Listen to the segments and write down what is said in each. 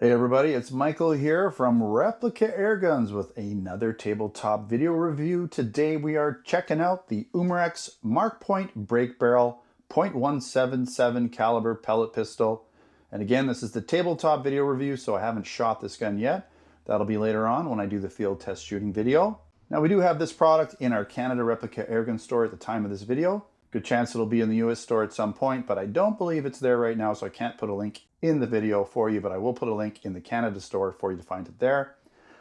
Hey everybody, it's Michael here from Replica Airguns with another tabletop video review. Today we are checking out the Umarex Markpoint Break Barrel .177 caliber pellet pistol. And again, this is the tabletop video review, so I haven't shot this gun yet. That'll be later on when I do the field test shooting video. Now we do have this product in our Canada Replica Airgun store at the time of this video. Good chance it'll be in the US store at some point, but I don't believe it's there right now, so I can't put a link in the video for you, but I will put a link in the Canada store for you to find it there.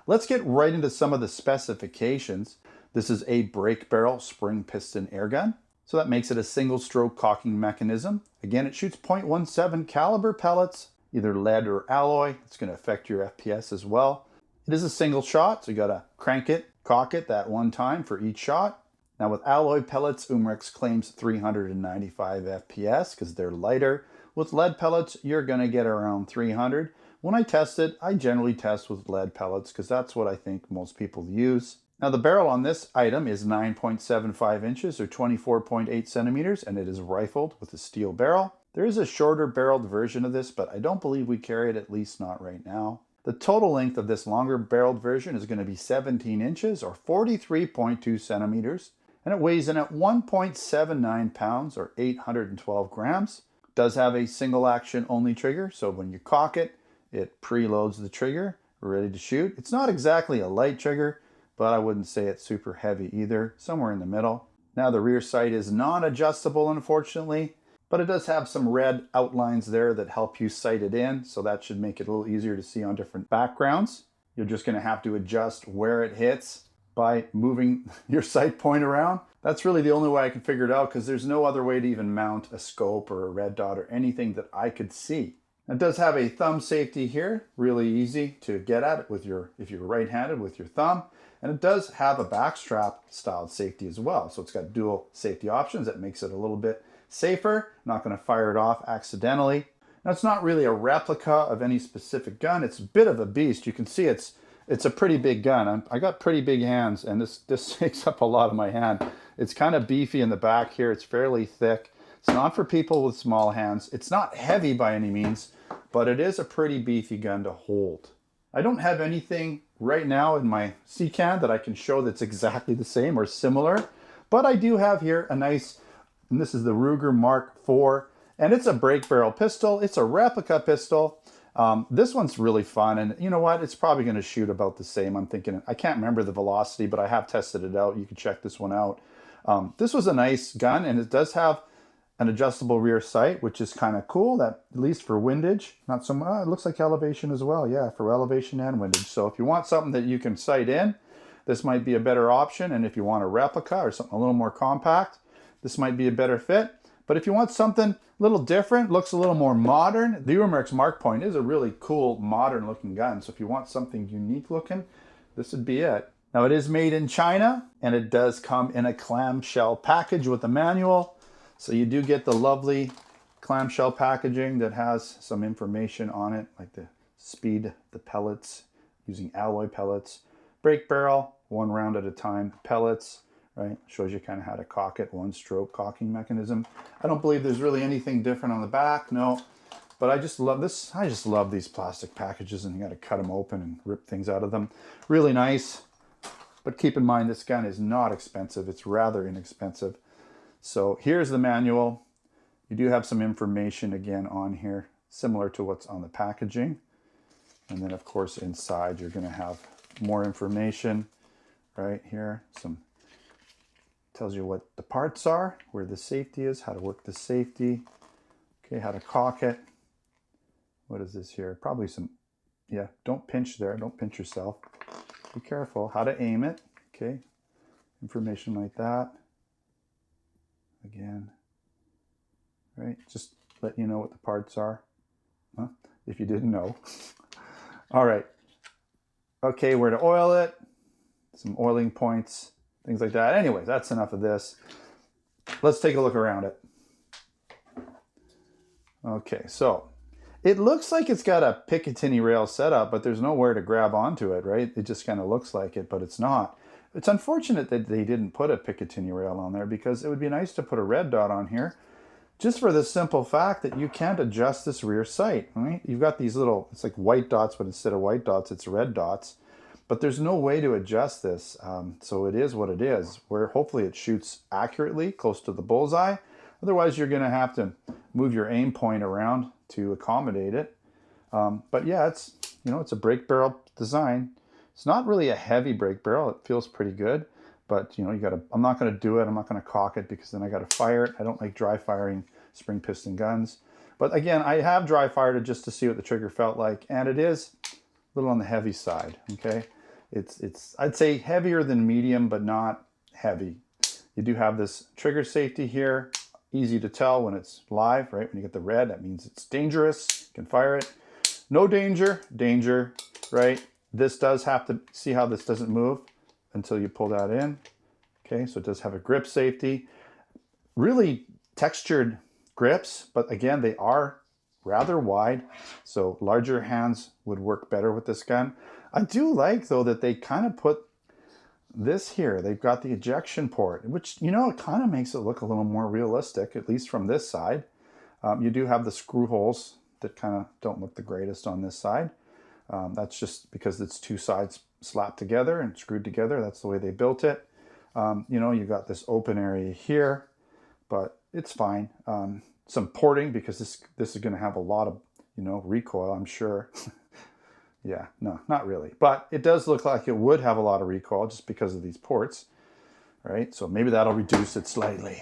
Let's get right into some of the specifications. This is a break barrel spring piston airgun. So that makes it a single stroke cocking mechanism. Again, it shoots .17 caliber pellets, either lead or alloy. It's going to affect your FPS as well. It is a single shot, so you got to crank it, cock it that one time for each shot. Now with alloy pellets, Umarex claims 395 FPS because they're lighter. With lead pellets, you're going to get around 300. When I test it, I generally test with lead pellets because that's what I think most people use. Now the barrel on this item is 9.75 inches or 24.8 centimeters, and it is rifled with a steel barrel. There is a shorter barreled version of this, but I don't believe we carry it, at least not right now. The total length of this longer barreled version is going to be 17 inches or 43.2 centimeters. And it weighs in at 1.79 pounds or 812 grams. It does have a single action only trigger, so when you cock it, it preloads the trigger, ready to shoot. It's not exactly a light trigger, but I wouldn't say it's super heavy either, somewhere in the middle. Now the rear sight is non-adjustable, unfortunately, but it does have some red outlines there that help you sight it in, so that should make it a little easier to see on different backgrounds. You're just going to have to adjust where it hits by moving your sight point around. That's really the only way I can figure it out because there's no other way to even mount a scope or a red dot or anything that I could see. It does have a thumb safety here, really easy to get at it with if you're right-handed with your thumb. And it does have a backstrap styled safety as well. So it's got dual safety options. That makes it a little bit safer. Not going to fire it off accidentally. Now it's not really a replica of any specific gun. It's a bit of a beast. You can see it's a pretty big gun. I got pretty big hands, and this takes up a lot of my hand. It's kind of beefy in the back here. It's fairly thick. It's not for people with small hands. It's not heavy by any means, but it is a pretty beefy gun to hold. I don't have anything right now in my C-can that I can show that's exactly the same or similar, but I do have here a nice, and this is the Ruger Mark IV, and it's a break barrel pistol. It's a replica pistol. This one's really fun, and you know what? It's probably going to shoot about the same. I'm thinking, I can't remember the velocity, but I have tested it out. You can check this one out. This was a nice gun, and it does have an adjustable rear sight, which is kind of cool, that at least for windage. Not so much, it looks like elevation as well. Yeah, for elevation and windage. So if you want something that you can sight in, this might be a better option. And if you want a replica or something a little more compact, this might be a better fit. But if you want something a little different, looks a little more modern, the Umarex Markpoint is a really cool, modern looking gun. So if you want something unique looking, this would be it. Now it is made in China, and it does come in a clamshell package with a manual. So you do get the lovely clamshell packaging that has some information on it, like the speed, the pellets, using alloy pellets, break barrel, one round at a time, pellets, right? Shows you kind of how to cock it, one stroke cocking mechanism. I don't believe there's really anything different on the back, no. But I just love this. I just love these plastic packages, and you got to cut them open and rip things out of them. Really nice. But keep in mind, this gun is not expensive. It's rather inexpensive. So here's the manual. You do have some information again on here, similar to what's on the packaging. And then of course inside you're going to have more information right here. Some tells you what the parts are, where the safety is, how to work the safety, okay, how to cock it. What is this here? Probably some, yeah, don't pinch there, don't pinch yourself. Be careful. How to aim it, okay, information like that. Again, right, just let you know what the parts are, huh? If you didn't know. All right, okay, where to oil it, some oiling points, things like that. Anyways, that's enough of this. Let's take a look around it. Okay, so it looks like it's got a Picatinny rail setup, but there's nowhere to grab onto it, right? It just kind of looks like it, but it's not. It's unfortunate that they didn't put a Picatinny rail on there because it would be nice to put a red dot on here just for the simple fact that you can't adjust this rear sight, right? You've got these little, it's like white dots, but instead of white dots, it's red dots. But there's no way to adjust this. So it is what it is, where hopefully it shoots accurately, close to the bullseye. Otherwise, you're gonna have to move your aim point around to accommodate it. But yeah, it's, you know, it's a brake barrel design. It's not really a heavy brake barrel. It feels pretty good, but you know, I'm not gonna do it. I'm not gonna cock it because then I gotta fire it. I don't like dry firing spring piston guns. But again, I have dry fired it just to see what the trigger felt like, and it is a little on the heavy side, okay? It's I'd say heavier than medium, but not heavy. You do have this trigger safety here. Easy to tell when it's live, right? When you get the red, that means it's dangerous. You can fire it. No danger, danger, right? This does have to, see how this doesn't move until you pull that in. Okay, so it does have a grip safety. Really textured grips, but again, they are rather wide, so larger hands would work better with this gun. I do like, though, that they kind of put this here. They've got the ejection port, which, you know, it kind of makes it look a little more realistic, at least from this side. You do have the screw holes that kind of don't look the greatest on this side. That's just because it's two sides slapped together and screwed together. That's the way they built it. You know, you got this open area here, but it's fine. Some porting, because this is going to have a lot of, you know, recoil, I'm sure. Yeah, no, not really. But it does look like it would have a lot of recoil just because of these ports, right? So maybe that'll reduce it slightly.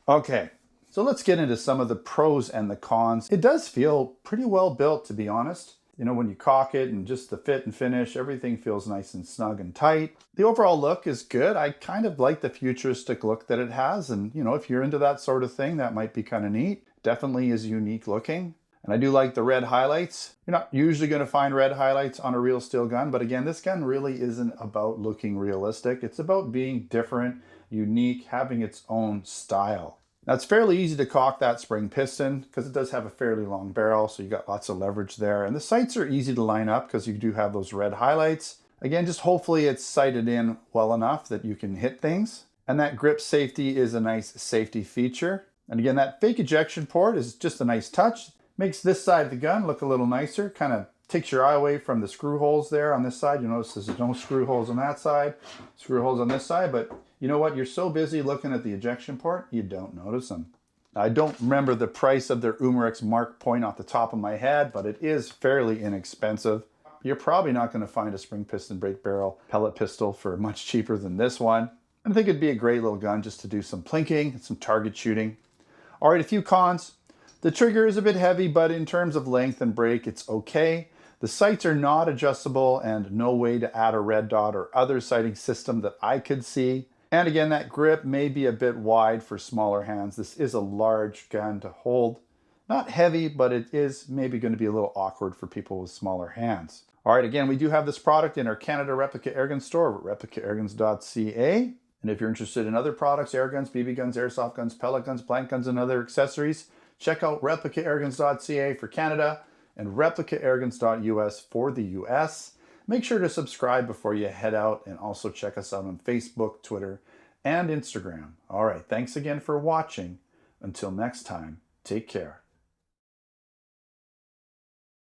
Okay, so let's get into some of the pros and the cons. It does feel pretty well built, to be honest. You know, when you cock it and just the fit and finish, everything feels nice and snug and tight. The overall look is good. I kind of like the futuristic look that it has. And, you know, if you're into that sort of thing, that might be kind of neat. Definitely is unique looking. And I do like the red highlights. You're not usually going to find red highlights on a real steel gun, but again, this gun really isn't about looking realistic. It's about being different, unique, having its own style. Now, it's fairly easy to cock that spring piston because it does have a fairly long barrel, so you got lots of leverage there. And the sights are easy to line up because you do have those red highlights. Again, just hopefully it's sighted in well enough that you can hit things. And that grip safety is a nice safety feature. And again, that fake ejection port is just a nice touch. Makes this side of the gun look a little nicer, kind of takes your eye away from the screw holes there on this side. You notice there's no screw holes on that side, screw holes on this side, but you know what? You're so busy looking at the ejection port, you don't notice them. I don't remember the price of their Umarex Markpoint off the top of my head, but it is fairly inexpensive. You're probably not going to find a spring piston brake barrel pellet pistol for much cheaper than this one. I think it'd be a great little gun just to do some plinking and some target shooting. All right, a few cons. The trigger is a bit heavy, but in terms of length and break, it's okay. The sights are not adjustable and no way to add a red dot or other sighting system that I could see. And again, that grip may be a bit wide for smaller hands. This is a large gun to hold. Not heavy, but it is maybe going to be a little awkward for people with smaller hands. All right, again, we do have this product in our Canada Replica Airgun store at replicaairguns.ca. And if you're interested in other products, air guns, BB guns, airsoft guns, pellet guns, blank guns, and other accessories, check out replicaairguns.ca for Canada and replicaairguns.us for the US. Make sure to subscribe before you head out, and also check us out on Facebook, Twitter, and Instagram. All right, thanks again for watching. Until next time, take care.